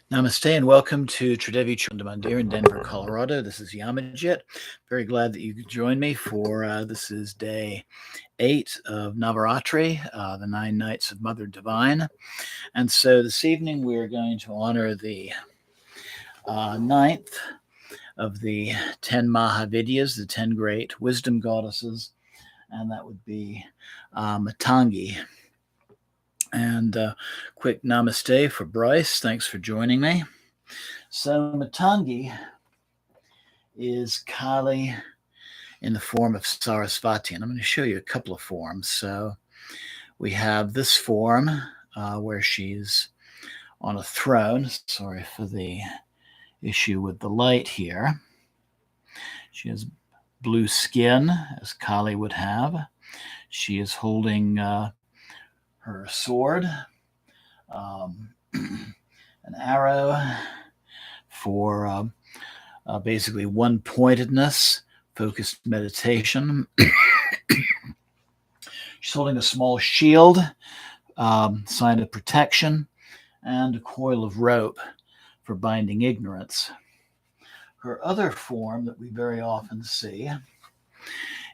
Namaste and welcome to Tridevi Chandamandir in Denver, Colorado. This is Yamajit. Very glad that you could join me for this is day 8 of Navaratri, the 9 nights of Mother Divine. And so this evening we are going to honor the ninth of the 10 Maha Vidyas, the 10 great wisdom goddesses, and that would be Matangi. And quick namaste for Bryce. Thanks for joining me. So Matangi is Kali in the form of Sarasvati, and I'm going to show you a couple of forms. So we have this form where she's on a throne. Sorry for the issue with the light here. She has blue skin, as Kali would have. She is holding her sword, an arrow for basically one-pointedness, focused meditation. She's holding a small shield, sign of protection, and a coil of rope for binding ignorance. Her other form that we very often see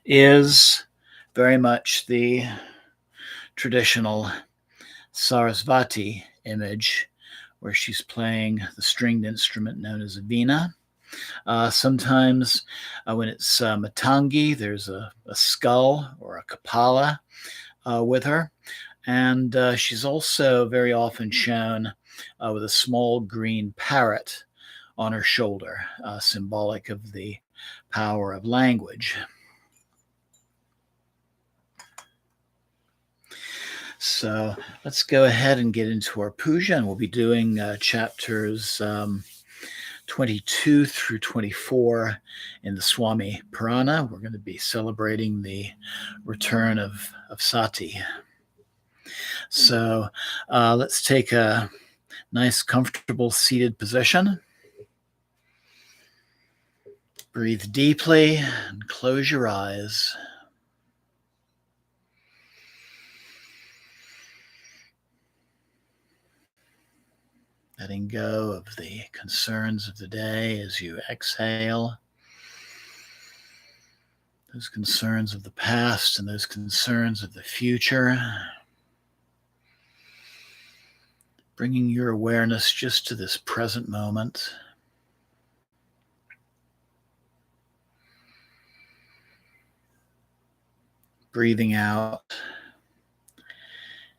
is very much the traditional Sarasvati image, where she's playing the stringed instrument known as a veena. Sometimes when it's Matangi, there's a skull or a kapala with her. And she's also very often shown with a small green parrot on her shoulder, symbolic of the power of language. So let's go ahead and get into our puja, and we'll be doing chapters 22 through 24 in the Swami Purana. We're going to be celebrating the return of Sati. So let's take a nice, comfortable seated position. Breathe deeply and close your eyes. Letting go of the concerns of the day as you exhale. Those concerns of the past and those concerns of the future. Bringing your awareness just to this present moment. Breathing out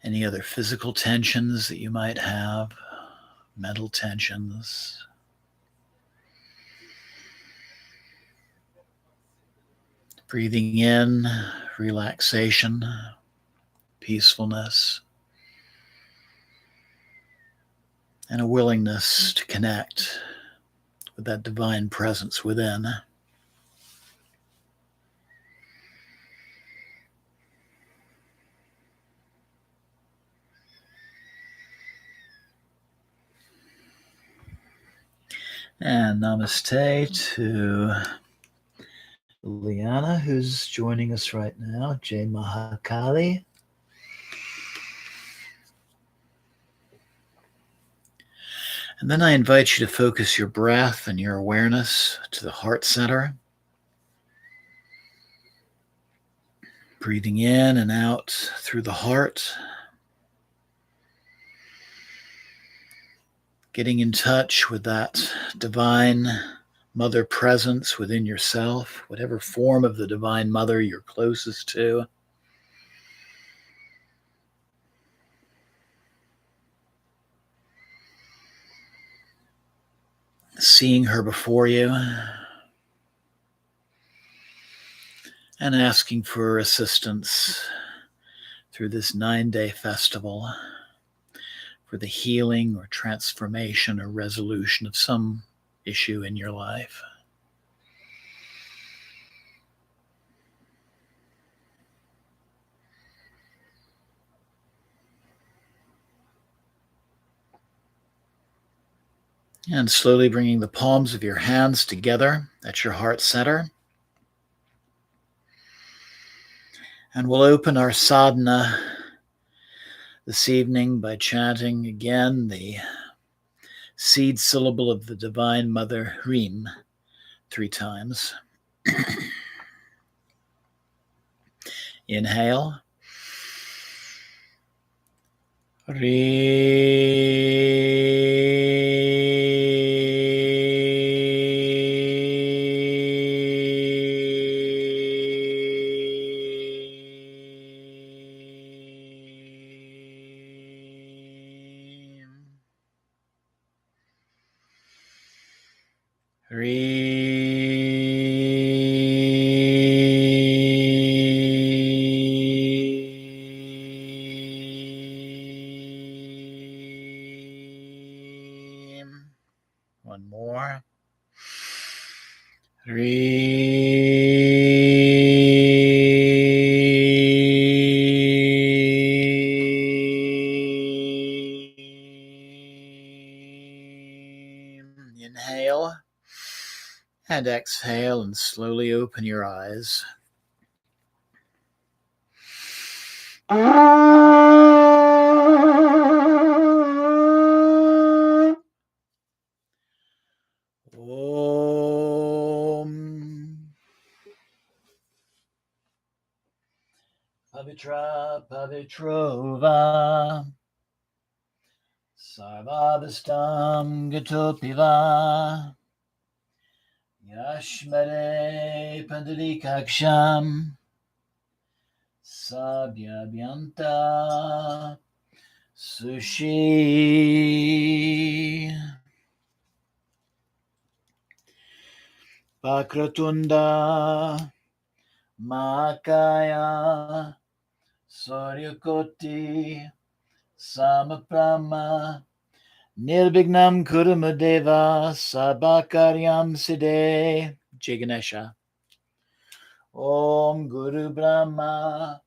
any other physical tensions that you might have, mental tensions. Breathing in relaxation, peacefulness, and a willingness to connect with that divine presence within. And namaste to Liana, who's joining us right now. Jai Mahakali. And then I invite you to focus your breath and your awareness to the heart center. Breathing in and out through the heart. Getting in touch with that divine mother presence within yourself, whatever form of the divine mother you're closest to. Seeing her before you and asking for assistance through this 9-day festival for the healing or transformation or resolution of some issue in your life. And slowly bringing the palms of your hands together at your heart center. And we'll open our sadhana this evening by chanting again the seed syllable of the Divine Mother, Hrim, 3 times. Inhale. One more. Inhale and exhale, and slowly open your eyes. Pavitra Pavitrova Sarvadastam Gatopiva Yashmare Pandadikaksham Sabhyabhyanta Sushi Pakratunda Makaya Suryakoti Samaprama Nirvignam Kurumadeva Sabakaryam Siddhe. Jai Ganesha. Om Guru Brahma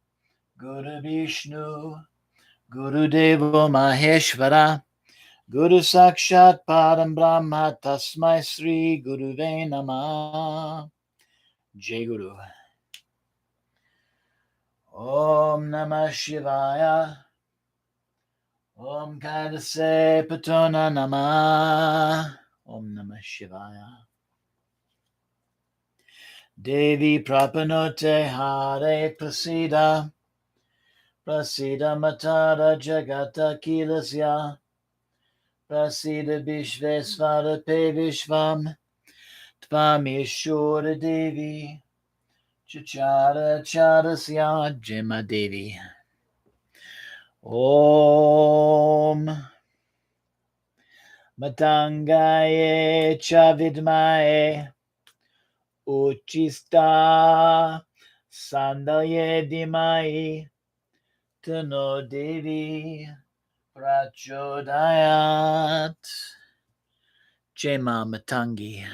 Guru Vishnu Guru Devo Maheshvara Guru Sakshat Padam Brahma Tasmai Sri Guruve Namah. Jai Guru. Om Namah Shivaya. Om Kaidase Patona Namah. Om Namah Shivaya. Devi Prapanote Hare Prasida. Prasida Matara Jagata Kilasya. Prasida Vishvesvara Pe Vishvam. Tvamishura Devi. Chachara Charasya Jema Devi. Om Matangaye Chavidmaye Uchista Sandalye Dimai Tano Devi Prachodayat. Jema Matangi.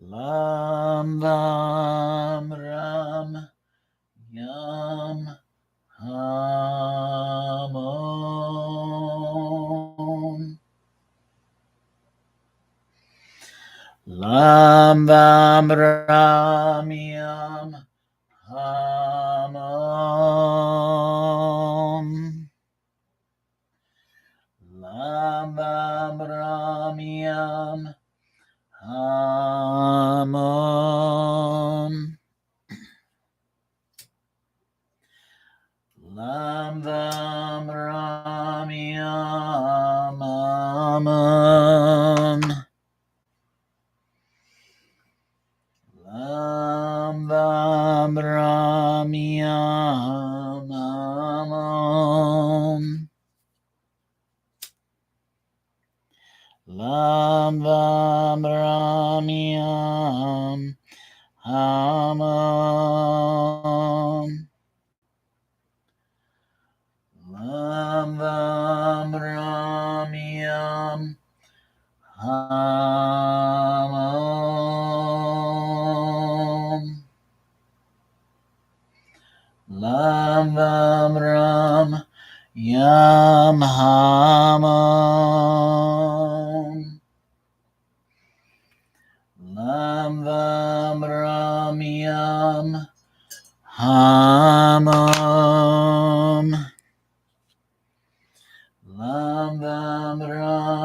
Lam Vam Ram Yam Ham Om. Lam Vam Ram Yam Ham Om. Lam Vam Ram Yam Ham Om. Lam Vam Ram Yam Ham Om. Lam Vam Ram Yam Ham Om. Lam Vam Ram Yam Ham Om. Lam Vam Ram Yam Ham Om. Lam Vam Ram Yam Ham Om. Lam Vam Ram Yam Ham Om.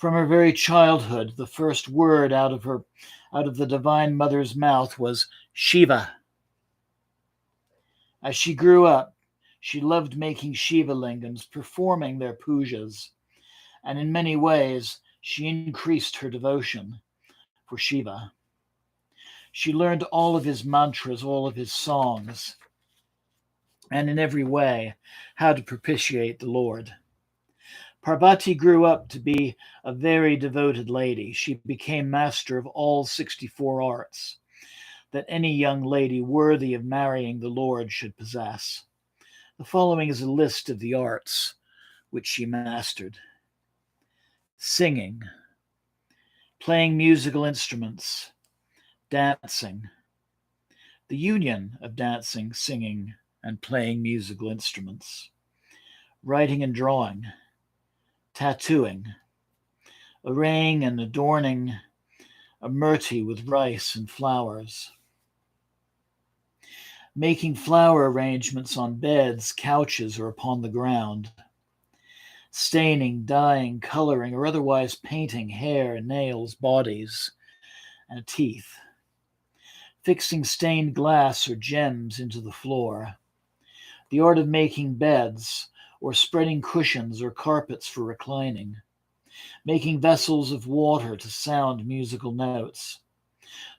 From her very childhood, the first word out of the Divine Mother's mouth was Shiva. As she grew up, she loved making Shiva lingams, performing their pujas, and in many ways she increased her devotion for Shiva. She learned all of his mantras, all of his songs, and in every way how to propitiate the Lord. Parvati grew up to be a very devoted lady. She became master of all 64 arts that any young lady worthy of marrying the Lord should possess. The following is a list of the arts which she mastered: singing, playing musical instruments, dancing, the union of dancing, singing, and playing musical instruments, writing and drawing, tattooing, arraying and adorning a murti with rice and flowers, making flower arrangements on beds, couches, or upon the ground, staining, dyeing, coloring, or otherwise painting hair, nails, bodies, and teeth, fixing stained glass or gems into the floor, the art of making beds or spreading cushions or carpets for reclining, making vessels of water to sound musical notes,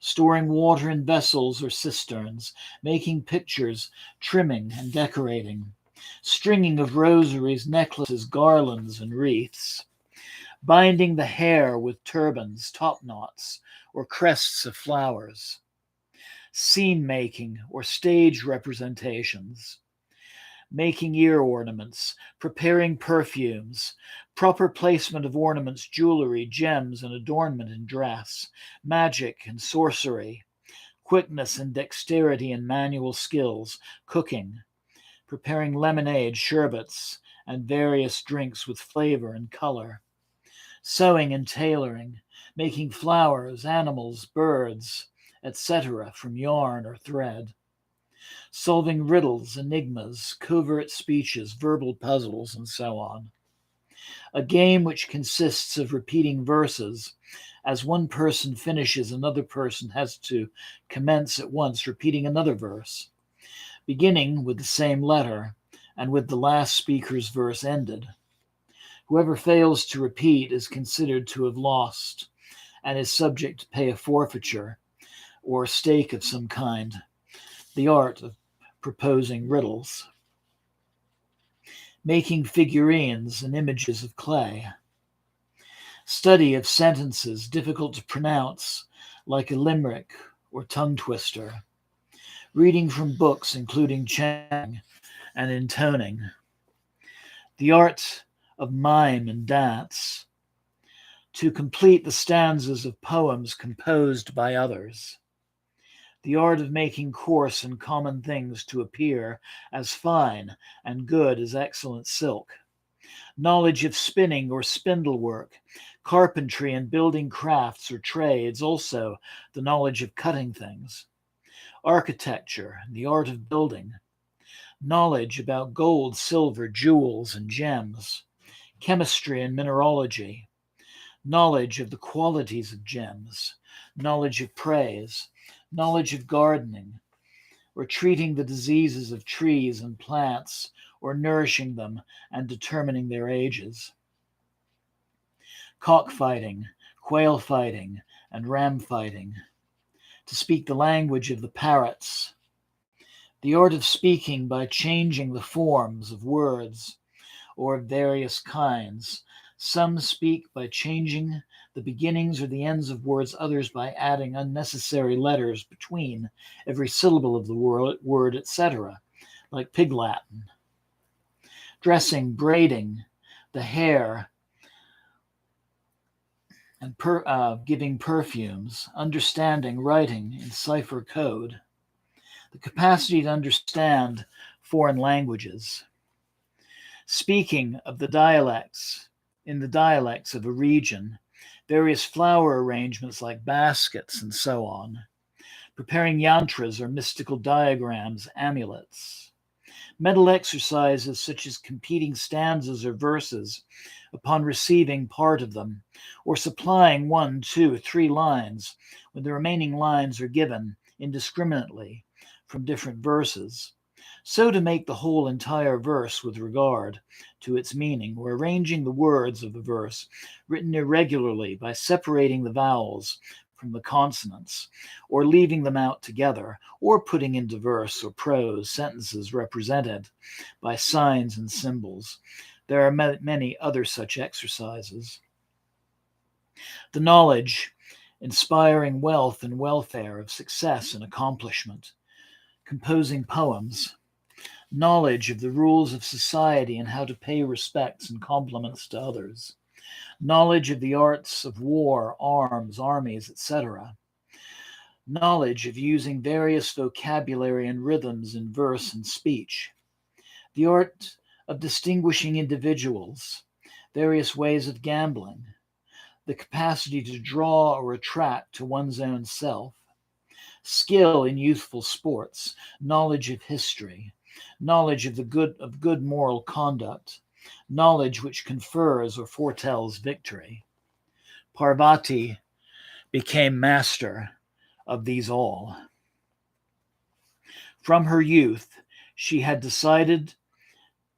storing water in vessels or cisterns, making pictures, trimming and decorating, stringing of rosaries, necklaces, garlands, and wreaths, binding the hair with turbans, topknots, or crests of flowers, scene making or stage representations, making ear ornaments, preparing perfumes, proper placement of ornaments, jewelry, gems, and adornment in dress, magic and sorcery, quickness and dexterity in manual skills, cooking, preparing lemonade, sherbets, and various drinks with flavor and color, sewing and tailoring, making flowers, animals, birds, etc., from yarn or thread, solving riddles, enigmas, covert speeches, verbal puzzles, and so on. A game which consists of repeating verses. As one person finishes, another person has to commence at once, repeating another verse, beginning with the same letter and with the last speaker's verse ended. Whoever fails to repeat is considered to have lost and is subject to pay a forfeiture or a stake of some kind. The art of proposing riddles, making figurines and images of clay, study of sentences difficult to pronounce, like a limerick or tongue twister, reading from books including chanting and intoning, the art of mime and dance, to complete the stanzas of poems composed by others, the art of making coarse and common things to appear as fine and good as excellent silk, knowledge of spinning or spindle work, carpentry and building crafts or trades, also the knowledge of cutting things, architecture and the art of building, knowledge about gold, silver, jewels, and gems, chemistry and mineralogy, knowledge of the qualities of gems, knowledge of praise, knowledge of gardening, or treating the diseases of trees and plants, or nourishing them and determining their ages, cockfighting, quail fighting, and ram fighting, to speak the language of the parrots, the art of speaking by changing the forms of words or of various kinds. Some speak by changing the beginnings or the ends of words, others by adding unnecessary letters between every syllable of the word, etc., like Pig Latin. Dressing, braiding the hair, and giving perfumes, understanding, writing in cipher code, the capacity to understand foreign languages, speaking of the dialects, in the dialects of a region, various flower arrangements like baskets and so on, preparing yantras or mystical diagrams, amulets, Mental exercises such as competing stanzas or verses upon receiving part of them, or supplying 1, 2, 3 lines when the remaining lines are given indiscriminately from different verses, so to make the whole entire verse with regard to its meaning, or arranging the words of the verse written irregularly by separating the vowels from the consonants, or leaving them out together, or putting into verse or prose sentences represented by signs and symbols. There are many other such exercises. The knowledge, inspiring wealth and welfare of success and accomplishment, composing poems, knowledge of the rules of society and how to pay respects and compliments to others, knowledge of the arts of war, arms, armies, etc., knowledge of using various vocabulary and rhythms in verse and speech, the art of distinguishing individuals, various ways of gambling, the capacity to draw or attract to one's own self, skill in youthful sports, knowledge of history, knowledge of good moral conduct, knowledge which confers or foretells victory. Parvati became master of these all. From her youth, she had decided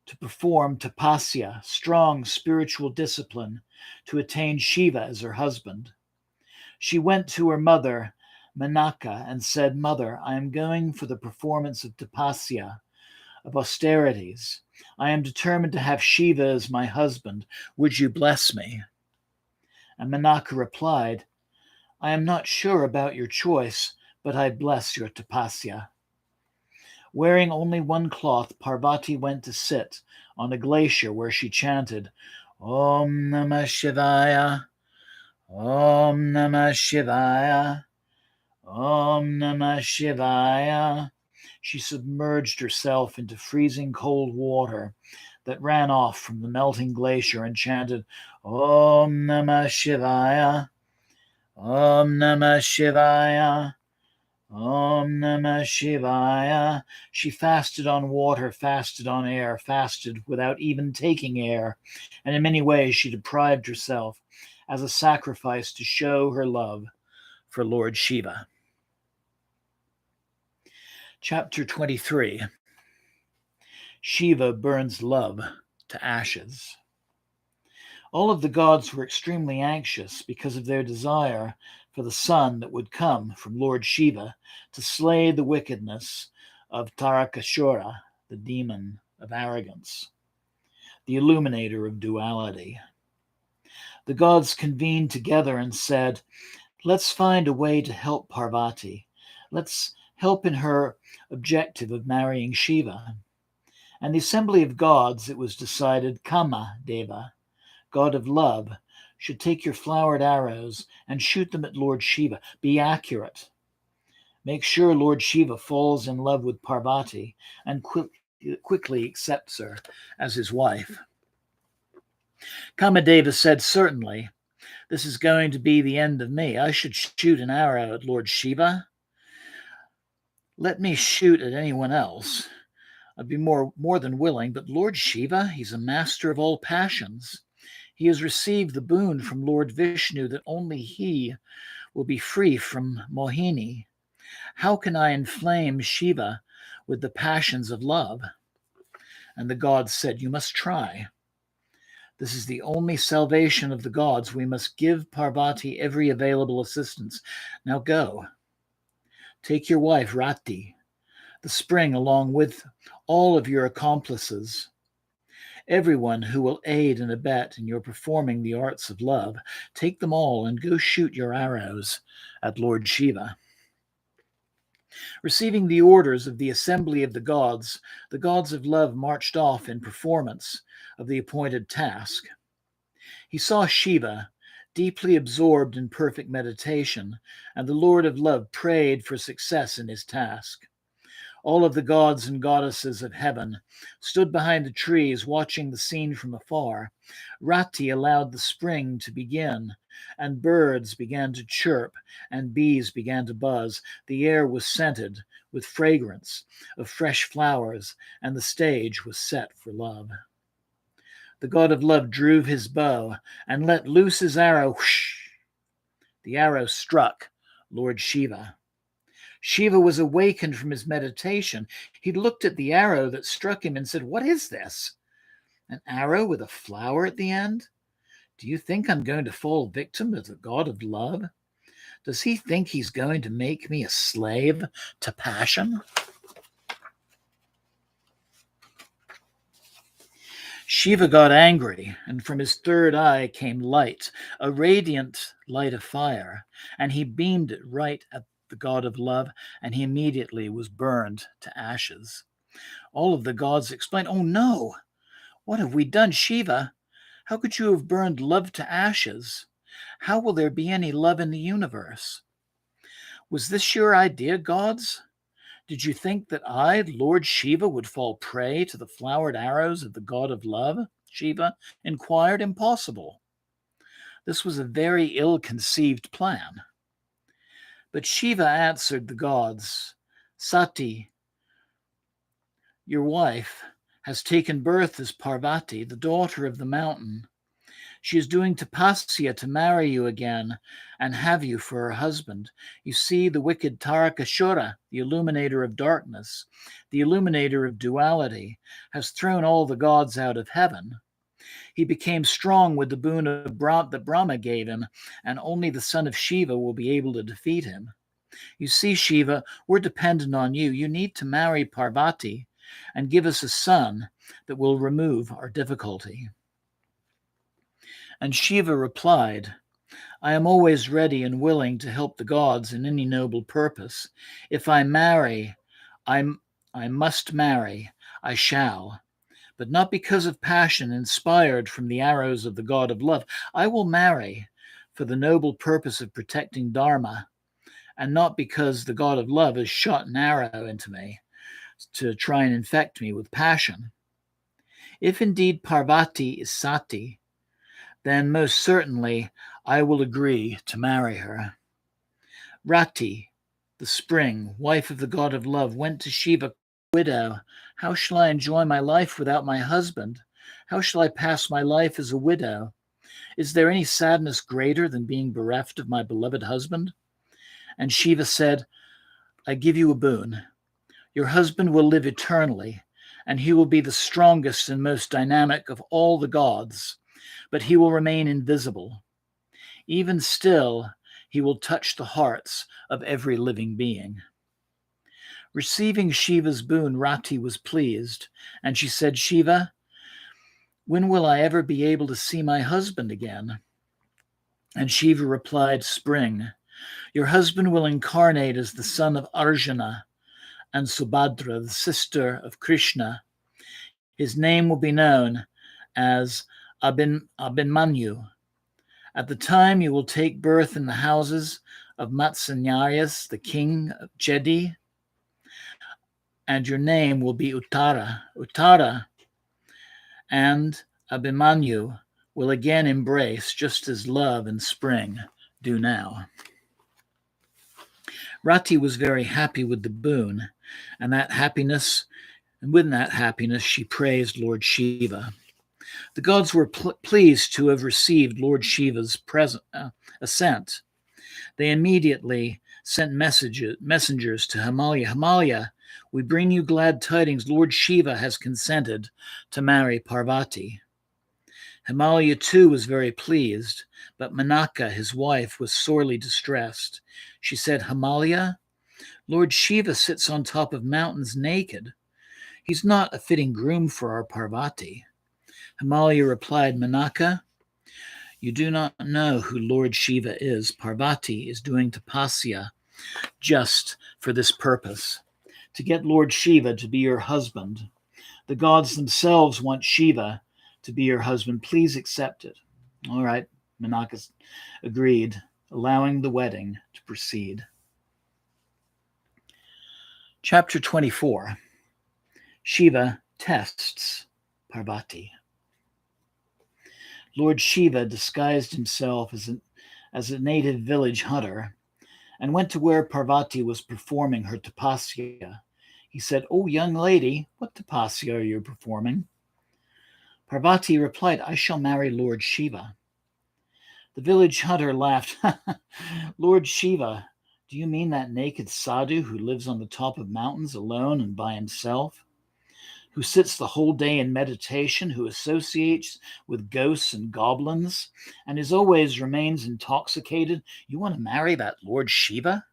to perform tapasya, strong spiritual discipline, to attain Shiva as her husband. She went to her mother, Menaka, and said, "Mother, I am going for the performance of tapasya, of austerities. I am determined to have Shiva as my husband. Would you bless me?" And Menaka replied, "I am not sure about your choice, but I bless your tapasya." Wearing only one cloth, Parvati went to sit on a glacier where she chanted, "Om Namah Shivaya, Om Namah Shivaya, Om Namah Shivaya." She submerged herself into freezing cold water that ran off from the melting glacier and chanted, "Om Namah Shivaya, Om Namah Shivaya, Om Namah Shivaya." She fasted on water, fasted on air, fasted without even taking air, and in many ways she deprived herself as a sacrifice to show her love for Lord Shiva. Chapter 23. Shiva burns love to ashes. All of the gods were extremely anxious because of their desire for the son that would come from Lord Shiva to slay the wickedness of Tarakasura, the demon of arrogance, the illuminator of duality. The gods convened together and said, "Let's find a way to help Parvati. Let's help in her objective of marrying Shiva." And the assembly of gods, it was decided, Kama Deva, god of love, should take your flowered arrows and shoot them at Lord Shiva. Be accurate. Make sure Lord Shiva falls in love with Parvati and quickly accepts her as his wife. Kamadeva said, "Certainly, this is going to be the end of me. I should shoot an arrow at Lord Shiva. Let me shoot at anyone else. I'd be more than willing, but Lord Shiva, he's a master of all passions. He has received the boon from Lord Vishnu that only he will be free from Mohini. How can I inflame Shiva with the passions of love?" And the gods said, "You must try. This is the only salvation of the gods. We must give Parvati every available assistance. Now go. Take your wife, Rati, the spring, along with all of your accomplices, everyone who will aid and abet in your performing the arts of love. Take them all and go shoot your arrows at Lord Shiva." Receiving the orders of the assembly of the gods of love marched off in performance of the appointed task. He saw Shiva deeply absorbed in perfect meditation, and the Lord of love prayed for success in his task. All of the gods and goddesses of heaven stood behind the trees watching the scene from afar. Rati allowed the spring to begin, and birds began to chirp, and bees began to buzz. The air was scented with fragrance of fresh flowers, and the stage was set for love. The god of love drew his bow and let loose his arrow. Whoosh! The arrow struck Lord Shiva. Shiva was awakened from his meditation. He looked at the arrow that struck him and said, "What is this? An arrow with a flower at the end? Do you think I'm going to fall victim to the god of love? Does he think he's going to make me a slave to passion?" Shiva got angry, and from his third eye came light, a radiant light of fire, and he beamed it right at the god of love, and he immediately was burned to ashes. All of the gods exclaimed, "Oh no! What have we done, Shiva? How could you have burned love to ashes? How will there be any love in the universe? Was this your idea, gods? Did you think that I, Lord Shiva, would fall prey to the flowered arrows of the god of love?" Shiva inquired. "Impossible. This was a very ill-conceived plan." But Shiva answered the gods, "Sati, your wife, has taken birth as Parvati, the daughter of the mountain. She is doing tapasya to marry you again and have you for her husband. You see, the wicked Tarakasura, the illuminator of darkness, the illuminator of duality, has thrown all the gods out of heaven. He became strong with the boon of that Brahma gave him, and only the son of Shiva will be able to defeat him. You see, Shiva, we're dependent on you. You need to marry Parvati and give us a son that will remove our difficulty." And Shiva replied, "I am always ready and willing to help the gods in any noble purpose. If I marry, I must marry, I shall, but not because of passion inspired from the arrows of the god of love. I will marry for the noble purpose of protecting Dharma, and not because the god of love has shot an arrow into me to try and infect me with passion. If indeed Parvati is Sati, then most certainly I will agree to marry her." Rati, the spring, wife of the god of love, went to Shiva, "Widow, how shall I enjoy my life without my husband? How shall I pass my life as a widow? Is there any sadness greater than being bereft of my beloved husband?" And Shiva said, "I give you a boon. Your husband will live eternally, and he will be the strongest and most dynamic of all the gods, but he will remain invisible. Even still, he will touch the hearts of every living being." Receiving Shiva's boon, Rati was pleased, and she said, "Shiva, when will I ever be able to see my husband again?" And Shiva replied, "Spring. Your husband will incarnate as the son of Arjuna and Subhadra, the sister of Krishna. His name will be known as Abhimanyu. At the time you will take birth in the houses of Matsanyas, the king of Jedi, and your name will be Uttara. Uttara and Abhimanyu will again embrace, just as love and spring do now." Rati was very happy with the boon, and with that happiness she praised Lord Shiva. The gods were pleased to have received Lord Shiva's assent. They immediately sent messengers to Himalaya. "Himalaya, we bring you glad tidings. Lord Shiva has consented to marry Parvati." Himalaya too was very pleased, but Manaka, his wife, was sorely distressed. She said, "Himalaya, Lord Shiva sits on top of mountains naked. He's not a fitting groom for our Parvati." Himalaya replied, "Manaka, you do not know who Lord Shiva is. Parvati is doing tapasya just for this purpose, to get Lord Shiva to be your husband. The gods themselves want Shiva to be your husband. Please accept it." All right, Manaka agreed, allowing the wedding to proceed. Chapter 24. Shiva tests Parvati. Lord Shiva disguised himself as a native village hunter and went to where Parvati was performing her tapasya. He said, "Oh, young lady, what tapasya are you performing?" Parvati replied, "I shall marry Lord Shiva." The village hunter laughed. "Lord Shiva, do you mean that naked sadhu who lives on the top of mountains alone and by himself? Who sits the whole day in meditation, who associates with ghosts and goblins, and is always remains intoxicated? You want to marry that Lord Shiva?"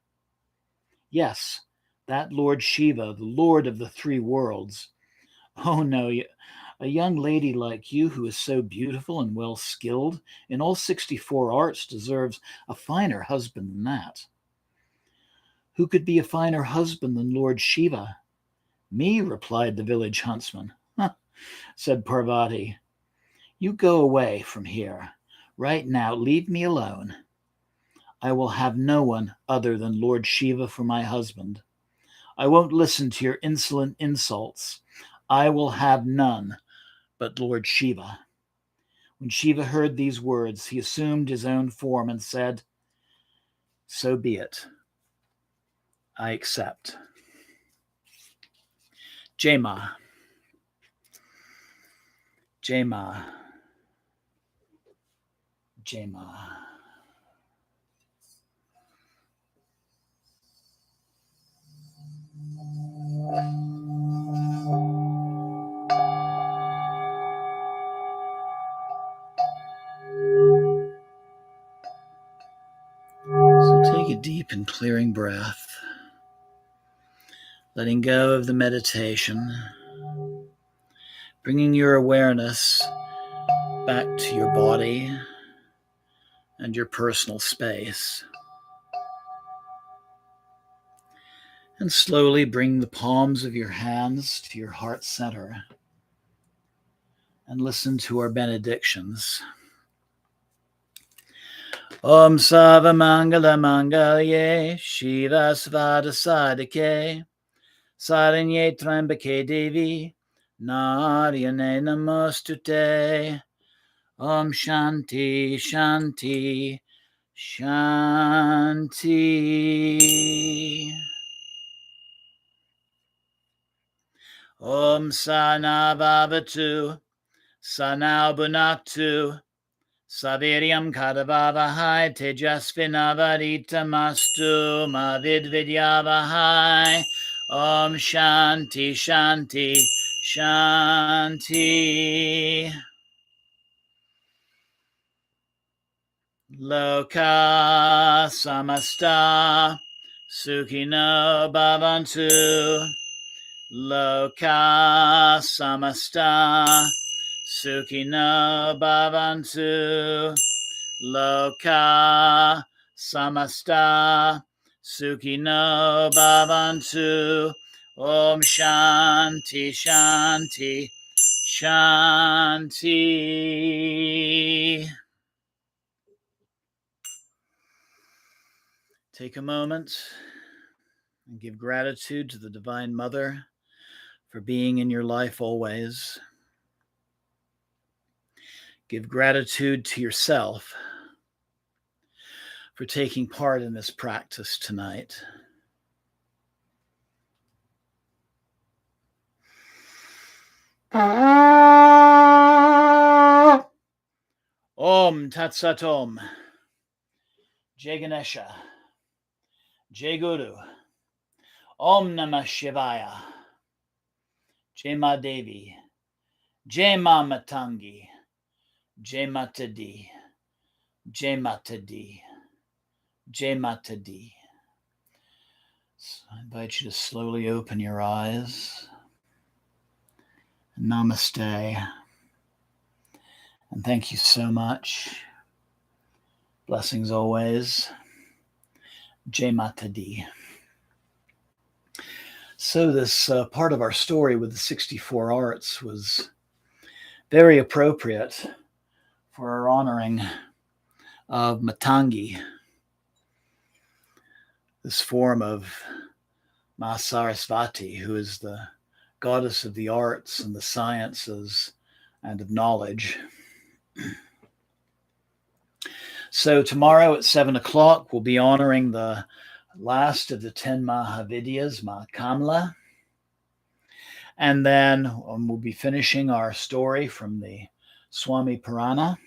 "Yes, that Lord Shiva, the Lord of the three worlds." "Oh no, a young lady like you who is so beautiful and well skilled in all 64 arts deserves a finer husband than that." "Who could be a finer husband than Lord Shiva?" "Me," replied the village huntsman. "Huh," said Parvati. "You go away from here. Right now, leave me alone. I will have no one other than Lord Shiva for my husband. I won't listen to your insolent insults. I will have none but Lord Shiva." When Shiva heard these words, he assumed his own form and said, "So be it. I accept." Jai Maha. Jai Maha. Jai Maha. So take a deep and clearing breath, letting go of the meditation, bringing your awareness back to your body and your personal space. And slowly bring the palms of your hands to your heart center and listen to our benedictions. Om Sava Mangala Mangalye Shiva Svada Sadike Saranye Trambake Devi Naryane Namostute. Om Shanti Shanti Shanti. Om Sana Bhavatu Sanau Bunaktu Saviryam Kadavavahai Tejasvinavaditamastu Mavidvidyavahai. Om Shanti Shanti Shanti. Loka Samasta Sukhino Bhavantu. Loka Samasta Sukhino Bhavantu. Loka Samasta Sukhino Bhavantu. Om Shanti Shanti Shanti. Take a moment and give gratitude to the Divine Mother for being in your life always. Give gratitude to yourself for taking part in this practice tonight. Om Tat Sat Om. Jai Ganesha. Jai Guru. Om Namah Shivaya. Jai Ma Devi. Jai Ma Matangi. Jai Mata Di. Jai Mata Di. Jai Mata Di. So I invite you to slowly open your eyes. Namaste. And thank you so much. Blessings always. Jai Mata Di. So this part of our story with the 64 arts was very appropriate for our honoring of Matangi, this form of Maha Sarasvati, who is the goddess of the arts and the sciences and of knowledge. So tomorrow at 7 o'clock, we'll be honoring the last of the 10 Mahavidyas, Maha. And then we'll be finishing our story from the Swami Purana.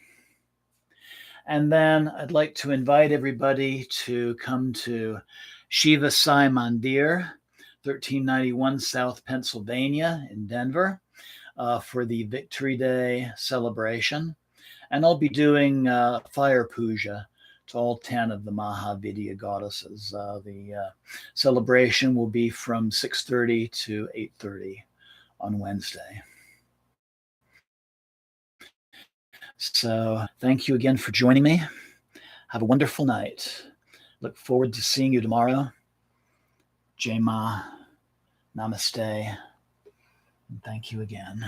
And then I'd like to invite everybody to come to Shiva Sai Mandir, 1391 South Pennsylvania in Denver, for the Victory Day celebration. And I'll be doing fire puja to all 10 of the Mahavidya goddesses. The celebration will be from 6:30 to 8:30 on Wednesday. So thank you again for joining me. Have a wonderful night. Look forward to seeing you tomorrow. Jai Ma, Namaste, and thank you again.